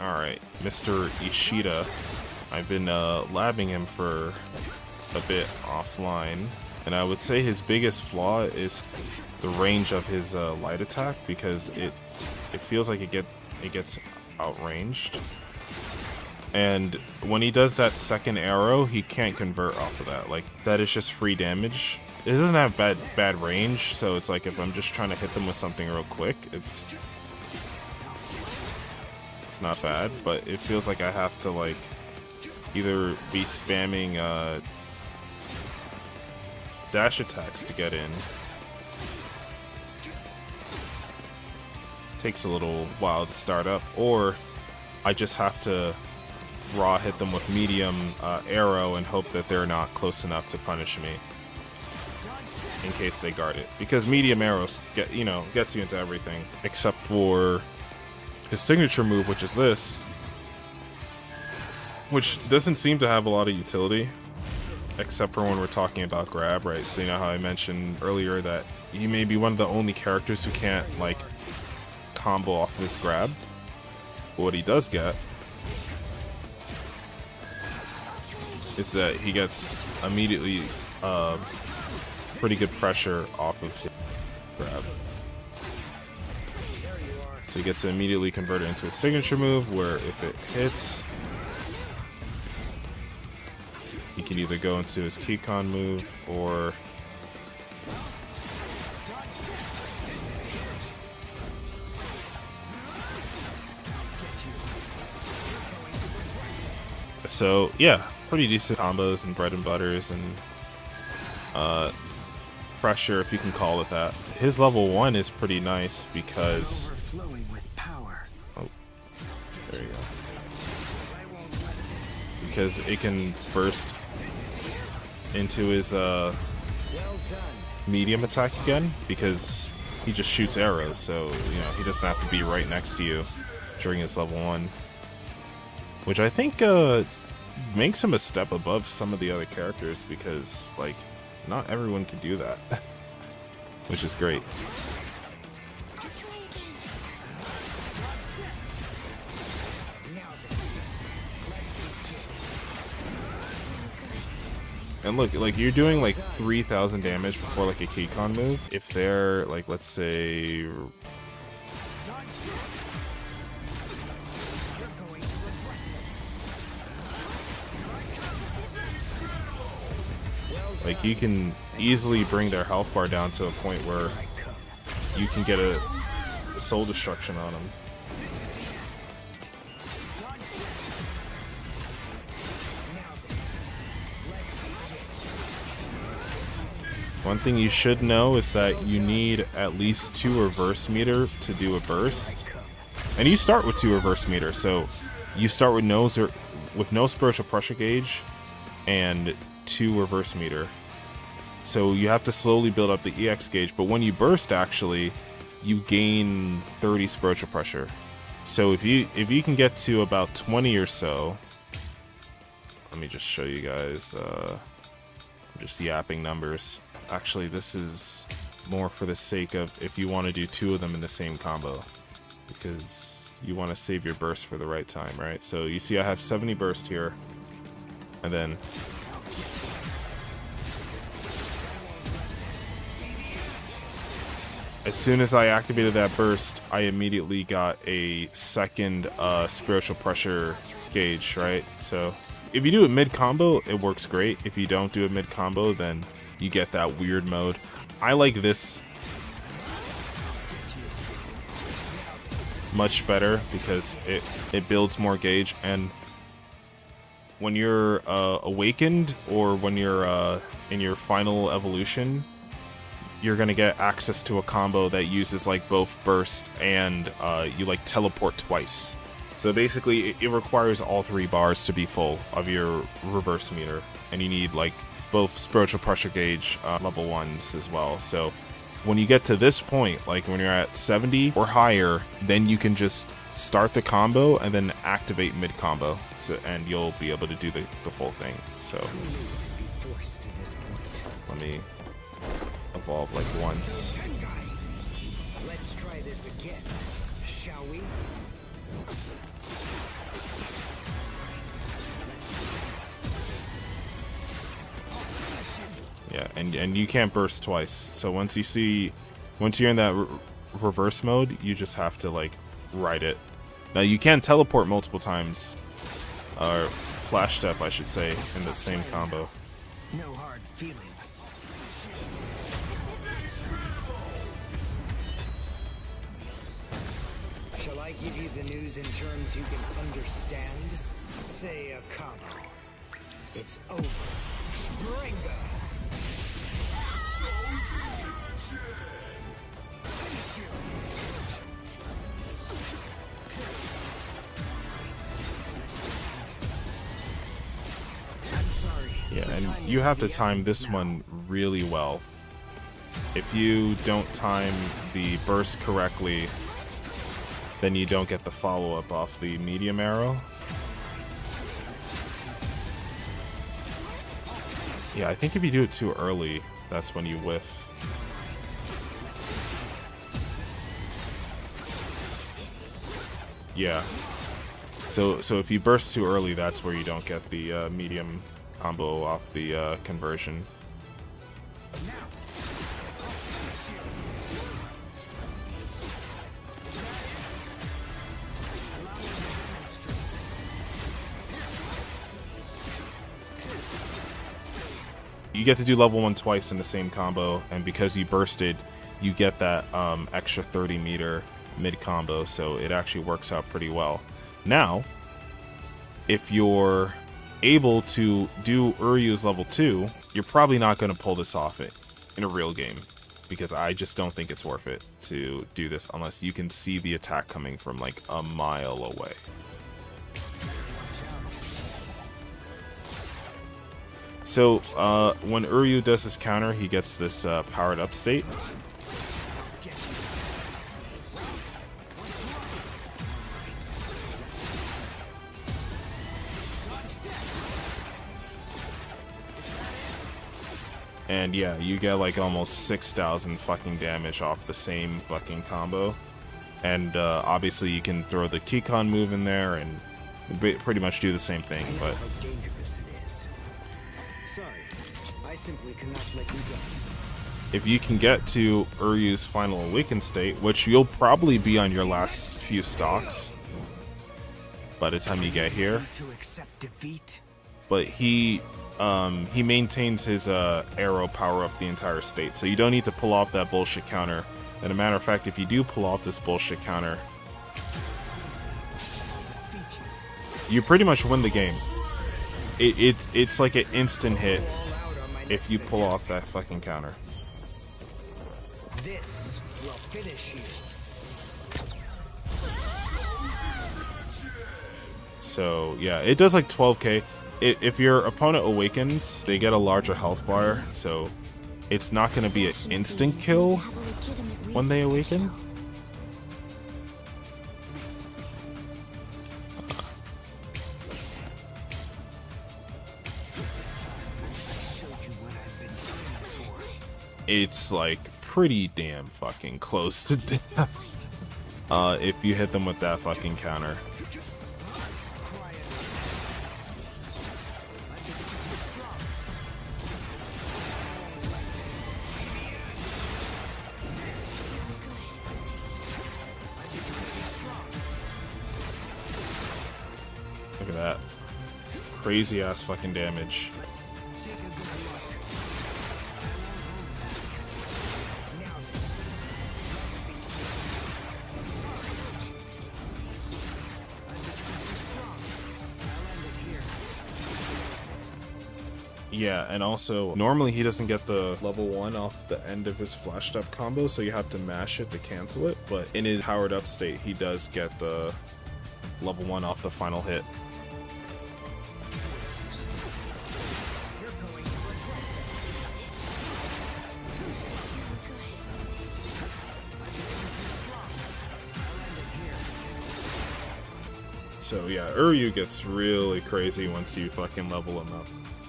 Alright, Mr. Ishida. I've been labbing him for a bit offline, and I would say his biggest flaw is the range of his light attack, because it feels like it gets outranged. And when he does that second arrow, he can't convert off of that. Like, that is just free damage. It doesn't have bad range, so it's like if I'm just trying to hit them with something real quick, it's not bad, but it feels like I have to like either be spamming dash attacks to get in. Takes a little while to start up, or I just have to raw hit them with medium arrow and hope that they're not close enough to punish me in case they guard it, because medium arrows gets you into everything except for his signature move, which is this, which doesn't seem to have a lot of utility except for when we're talking about grab, right? So you know how I mentioned earlier that he may be one of the only characters who can't like combo off of his grab. But what he does get is that he gets immediately pretty good pressure off of his grab. So he gets to immediately convert it into a signature move where if it hits, he can either go into his Keycon move or so yeah, pretty decent combos and bread and butters and pressure, if you can call it that. His level 1 is pretty nice because there you go. Because it can burst into his medium attack again, because he just shoots arrows, so he doesn't have to be right next to you during his level 1, which I think makes him a step above some of the other characters, because like not everyone can do that, which is great. And look, like you're doing like 3,000 damage before like a Keycon move. If they're like, let's say, like you can easily bring their health bar down to a point where you can get a soul destruction on them. One thing you should know is that you need at least 2 reverse meter to do a burst. And you start with 2 reverse meter, so you start with no spiritual pressure gauge and 2 reverse meter. So you have to slowly build up the EX gauge, but when you burst, actually, you gain 30 spiritual pressure. So if you can get to about 20 or so, let me just show you guys, I'm just yapping numbers. Actually, this is more for the sake of if you want to do 2 of them in the same combo, because you want to save your burst for the right time, right? So you see I have 70 burst here, and then as soon as I activated that burst, I immediately got a second spiritual pressure gauge, right? So if you do it mid combo, it works great. If you don't do it mid combo, then you get that weird mode. I like this much better because it builds more gauge, and when you're awakened or when you're in your final evolution, you're gonna get access to a combo that uses like both burst and you like teleport twice. So basically it requires all 3 bars to be full of your reverse meter, and you need like both spiritual pressure gauge level 1s as well. So when you get to this point, like when you're at 70 or higher, then you can just start the combo and then activate mid combo, so and you'll be able to do the full thing. So let me evolve like once. Let's try this again, shall we? Yeah, and you can't burst twice. So once you're in that reverse mode, you just have to like ride it. Now you can teleport multiple times, or flash step, I should say, in the same combo. No hard feelings. Shall I give you the news in terms you can understand? Say a combo. It's over. Springa. Yeah, and you have to time this one really well. If you don't time the burst correctly, then you don't get the follow-up off the medium arrow. Yeah, I think if you do it too early, that's when you whiff. Yeah. So if you burst too early, that's where you don't get the medium combo off the conversion. You get to do level 1 twice in the same combo, and because you bursted, you get that extra 30 meter mid combo, so it actually works out pretty well. Now, if you're able to do Uryu's level 2, you're probably not going to pull this off in a real game, because I just don't think it's worth it to do this unless you can see the attack coming from like a mile away. So when Uryu does his counter, he gets this powered up state. And yeah, you get like almost 6,000 fucking damage off the same fucking combo. And obviously you can throw the Kikon move in there and pretty much do the same thing, but... How dangerous it is. Sorry, I simply cannot let you go. If you can get to Uryu's final awakened state, which you'll probably be on your last few stocks by the time you get here, To accept defeat. but he maintains his arrow power up the entire state, so you don't need to pull off that bullshit counter. And a matter of fact, if you do pull off this bullshit counter, you pretty much win the game. It's like an instant hit if you pull off that fucking counter. This will finish you. So yeah, it does like 12k. If your opponent awakens, they get a larger health bar, so it's not going to be an instant kill when they awaken. It's like pretty damn fucking close to death if you hit them with that fucking counter. Look at that. It's crazy ass fucking damage. Yeah, and also, normally he doesn't get the level 1 off the end of his flashed up combo, so you have to mash it to cancel it, but in his powered up state, he does get the level 1 off the final hit. So yeah, Uryu gets really crazy once you fucking level him up.